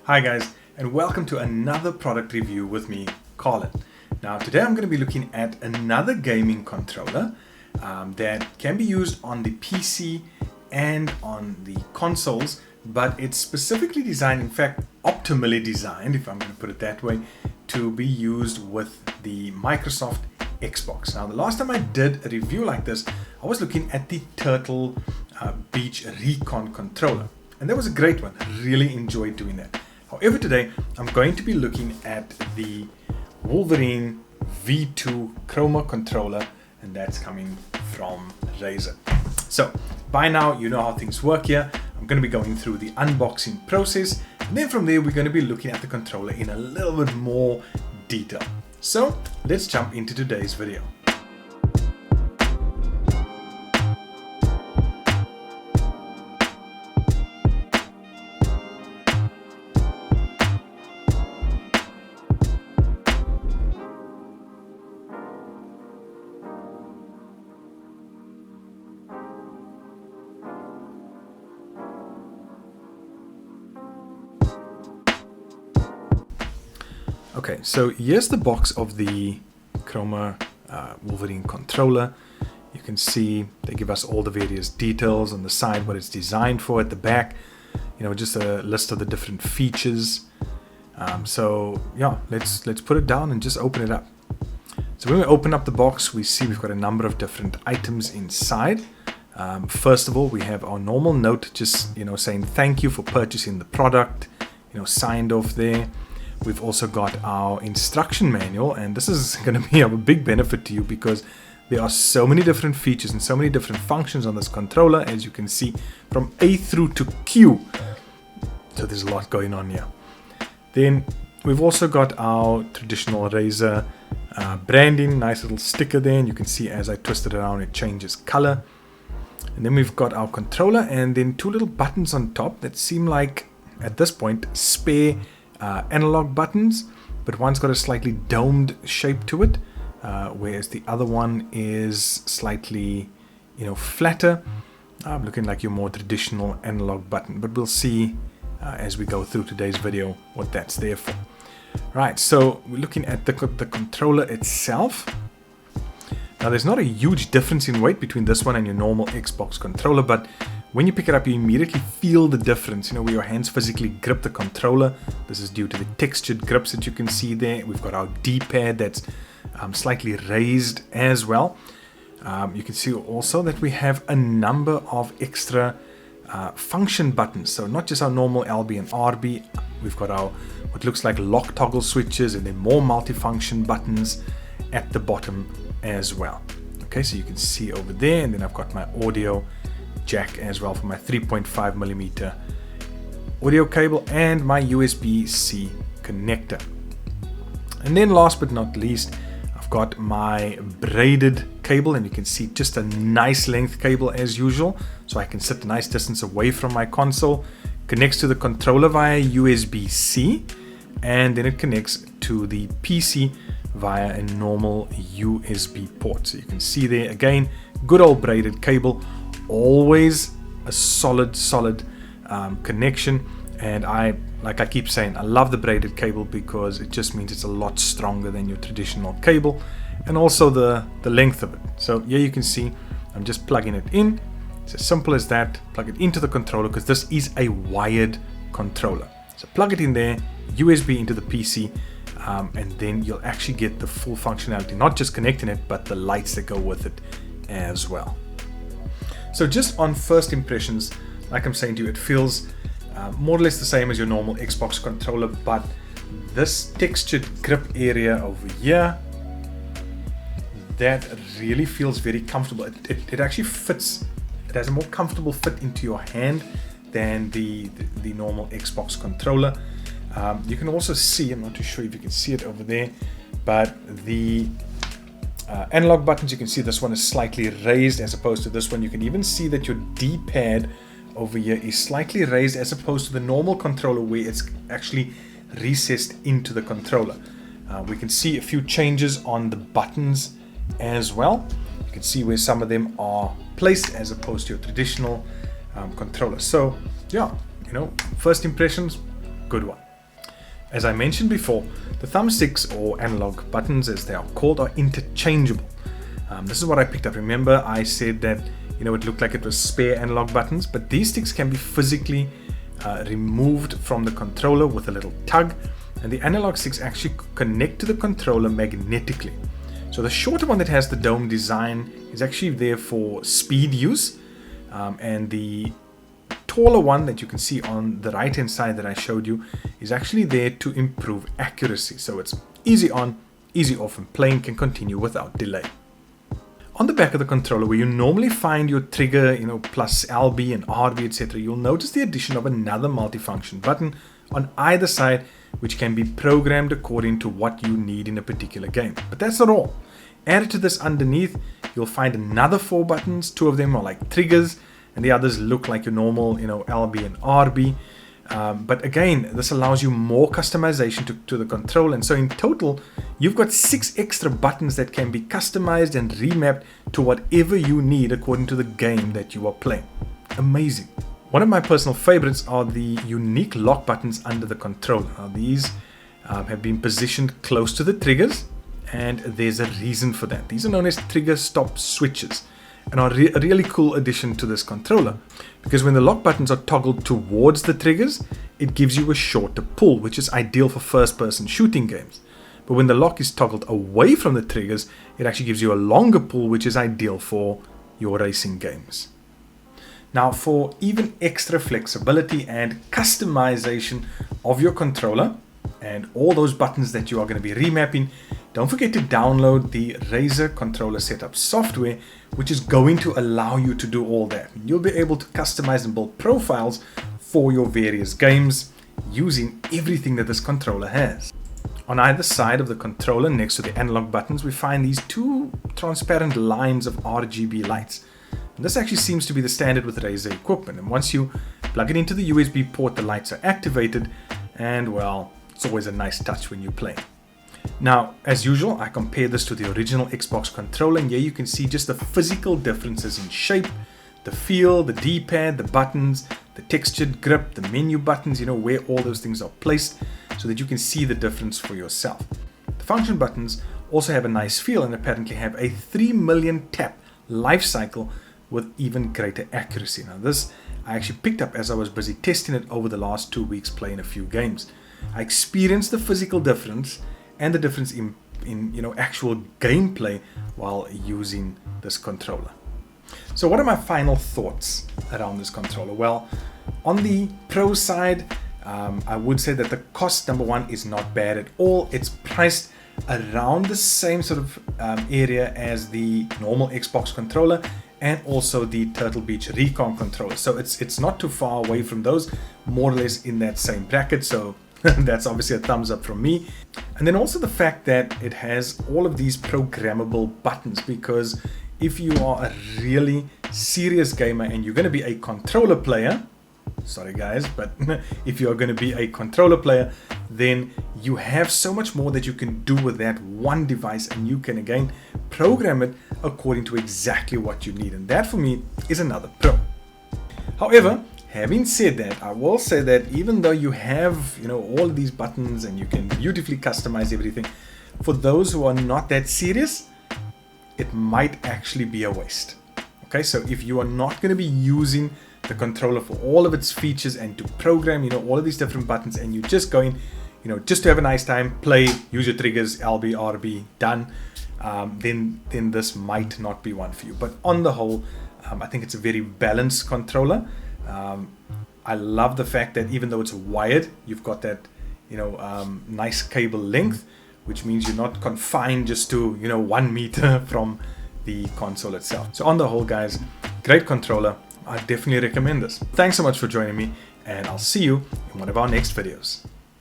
Hi guys, and welcome to another product review with me, Colin. Now today I'm going to be looking at another gaming controller that can be used on the PC and on the consoles, but it's specifically designed, in fact optimally designed, if I'm going to put it that way, to be used with the Microsoft Xbox. Now the last time I did a review like this, I was looking at the Turtle Beach Recon controller, and that was a great one. Really enjoyed doing that. However, today I'm going to be looking at the Wolverine V2 Chroma controller, and that's coming from Razer. So by now you know how things work here. I'm going to be going through the unboxing process, and then from there we're going to be looking at the controller in a little bit more detail. So let's jump into today's video. Okay, so here's the box of the Chroma Wolverine controller. You can see they give us all the various details on the side, what it's designed for. At the back, you know, just a list of the different features. So yeah, let's put it down and just open it up. So when we open up the box, we see we've got a number of different items inside. First of all, we have our normal note, just saying thank you for purchasing the product, signed off there. We've also got our instruction manual, and this is going to be of a big benefit to you because there are so many different features and so many different functions on this controller, as you can see, from A through to Q. So there's a lot going on here. Then we've also got our traditional Razer branding, nice little sticker there, and you can see as I twist it around it changes color. And then we've got our controller, and then two little buttons on top that seem like, at this point, spare analog buttons, but one's got a slightly domed shape to it, whereas the other one is slightly flatter, looking like your more traditional analog button. But we'll see as we go through today's video what that's there for. Right, so we're looking at the controller itself. Now there's not a huge difference in weight between this one and your normal Xbox controller, but when you pick it up, you immediately feel the difference, where your hands physically grip the controller. This is due to the textured grips that you can see there. We've got our D-pad that's slightly raised as well. You can see also that we have a number of extra function buttons. So not just our normal LB and RB, we've got our what looks like lock toggle switches, and then more multifunction buttons at the bottom as well. Okay, so you can see over there, and then I've got my audio jack as well for my 3.5mm audio cable and my USB-C connector. And then last but not least, I've got my braided cable, and you can see just a nice length cable as usual, so I can sit a nice distance away from my console. Connects to the controller via USB-C, and then it connects to the PC via a normal USB port. So you can see there again, good old braided cable, always a solid connection. And like I keep saying, I love the braided cable because it just means it's a lot stronger than your traditional cable, and also the length of it. So here you can see I'm just plugging it in. It's as simple as that. Plug it into the controller because this is a wired controller. So plug it in there, USB into the PC, and then you'll actually get the full functionality, not just connecting it, but the lights that go with it as well. So just on first impressions, like I'm saying to you, it feels more or less the same as your normal Xbox controller, but this textured grip area over here, that really feels very comfortable. It actually fits. It has a more comfortable fit into your hand than the normal Xbox controller. You can also see, I'm not too sure if you can see it over there, but the analog buttons, you can see this one is slightly raised as opposed to this one. You can even see that your D-pad over here is slightly raised as opposed to the normal controller where it's actually recessed into the controller. We can see a few changes on the buttons as well. You can see where some of them are placed as opposed to your traditional controller. So yeah, first impressions, good one. As I mentioned before, the thumbsticks, or analog buttons as they are called, are interchangeable. This is what I picked up. Remember, I said that it looked like it was spare analog buttons, but these sticks can be physically removed from the controller with a little tug, and the analog sticks actually connect to the controller magnetically. So the shorter one that has the dome design is actually there for speed use, and the taller one that you can see on the right hand side that I showed you is actually there to improve accuracy. So it's easy on, easy off, and playing can continue without delay. On the back of the controller, where you normally find your trigger, plus LB and RB, etc., you'll notice the addition of another multifunction button on either side, which can be programmed according to what you need in a particular game. But that's not all. Added to this underneath, you'll find another 4 buttons. 2 of them are like triggers, and the others look like your normal, LB and RB. But again, this allows you more customization to the control, and so in total you've got 6 extra buttons that can be customized and remapped to whatever you need according to the game that you are playing. Amazing. One of my personal favorites are the unique lock buttons under the controller. Now, these have been positioned close to the triggers, and there's a reason for that. These are known as trigger stop switches, and are a really cool addition to this controller, because when the lock buttons are toggled towards the triggers, it gives you a shorter pull, which is ideal for first-person shooting games. But when the lock is toggled away from the triggers, it actually gives you a longer pull, which is ideal for your racing games. Now, for even extra flexibility and customization of your controller and all those buttons that you are going to be remapping, don't forget to download the Razer controller setup software, which is going to allow you to do all that. You'll be able to customize and build profiles for your various games using everything that this controller has. On either side of the controller, next to the analog buttons, we find these 2 transparent lines of RGB lights. And this actually seems to be the standard with Razer equipment, and once you plug it into the USB port, the lights are activated, and well, it's always a nice touch when you play. Now, as usual, I compare this to the original Xbox controller, and here you can see just the physical differences in shape, the feel, the D-pad, the buttons, the textured grip, the menu buttons, where all those things are placed, so that you can see the difference for yourself. The function buttons also have a nice feel and apparently have a 3 million tap life cycle with even greater accuracy. Now, this I actually picked up as I was busy testing it over the last 2 weeks playing a few games. I experienced the physical difference and the difference in actual gameplay while using this controller. So what are my final thoughts around this controller? Well, on the pro side, I would say that the cost, number one, is not bad at all. It's priced around the same sort of area as the normal Xbox controller and also the Turtle Beach Recon controller. So it's not too far away from those, more or less in that same bracket. So that's obviously a thumbs up from me. And then also the fact that it has all of these programmable buttons, because if you are a really serious gamer and you're going to be a controller player, sorry guys, but if you're going to be a controller player, then you have so much more that you can do with that one device, and you can again program it according to exactly what you need, and that for me is another pro. However, having said that, I will say that even though you have all of these buttons and you can beautifully customize everything, for those who are not that serious, it might actually be a waste. Okay, so if you are not going to be using the controller for all of its features and to program all of these different buttons, and you're just going just to have a nice time, play, use your triggers, LB, RB, done, then this might not be one for you. But on the whole, I think it's a very balanced controller. I love the fact that even though it's wired, you've got that nice cable length, which means you're not confined just to 1 meter from the console itself. So on the whole, guys, great controller. I definitely recommend this. Thanks so much for joining me, and I'll see you in one of our next videos.